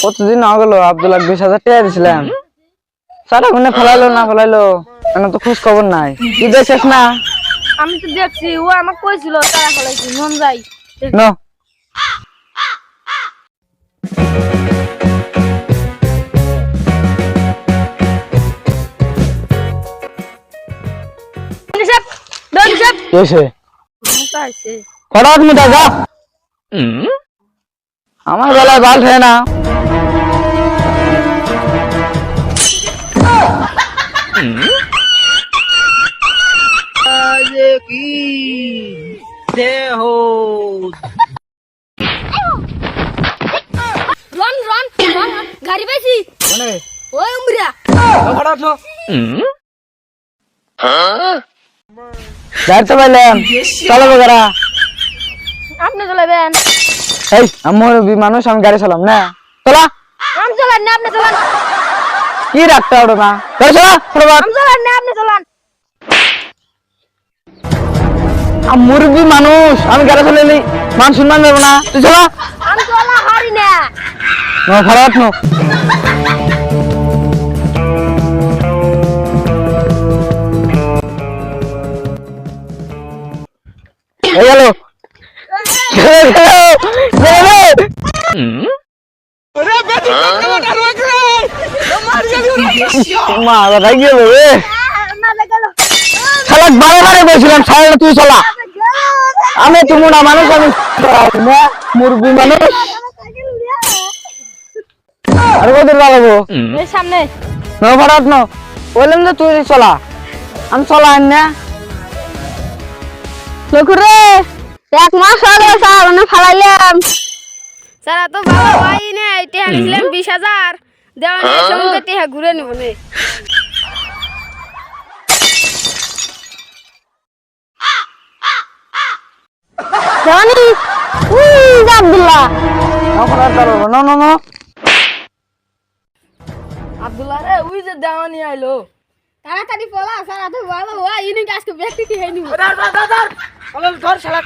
কতদিন না গেল আব্দুল্লাহ 20,000 টাকা দিছিলাম, সারা গুনে ফেলাইলো না ফেলাইলো, এখন তো খোঁজ খবর নাই। কি দেখছিস না? আমি তো দেখছি, ও আমাকে কইছিল তারা ফেলাইছি, মন যাই নো আমার বেলায় বাল থাকে না। গাড়ি পাইছি ওই উমরিয়া যাইতে পারলাম, চলো বেগারা। আপনি চলাবেন? এই আমার মানুষ, আমি গাড়ি চালাম না, চলা। আমি চলান না, আপনি চলান। কি রাখতে ওটা না, আমি চলান না, আপনি চলান। মুরব্বী মানুষ, আমি গাড়ি চালাইনি মান সম্মান দেবো না, তুই চলা। আমি চলা হারি না। খারাপ নো এই গেল তুই চলা। আমি তুমি না মানুষ, আমি মুরব্বী মানুষ, আর কদিন লাগাবো সামনে ভাড়াত ন বললাম যে তুই চলা, আমি চলা আন না। লকুরে 1 মাস আগে স্যার মানে ফালাইলাম স্যার, তো ভালো ভাই না, টিহা নিছিলাম 20,000 দেওয়া নেই, সঙ্গে টিহা ঘুরে নিব নে। জানি আব্দুল্লাহ আব্দুল্লাহ রে, ওই যে দেওয়ানি আইলো, তাড়াতাড়ি পলা স্যার, তো ভালো হয় ইনি আজকে ব্যক্তি কি হয়নি। ধর ধর ধর ধর শালা।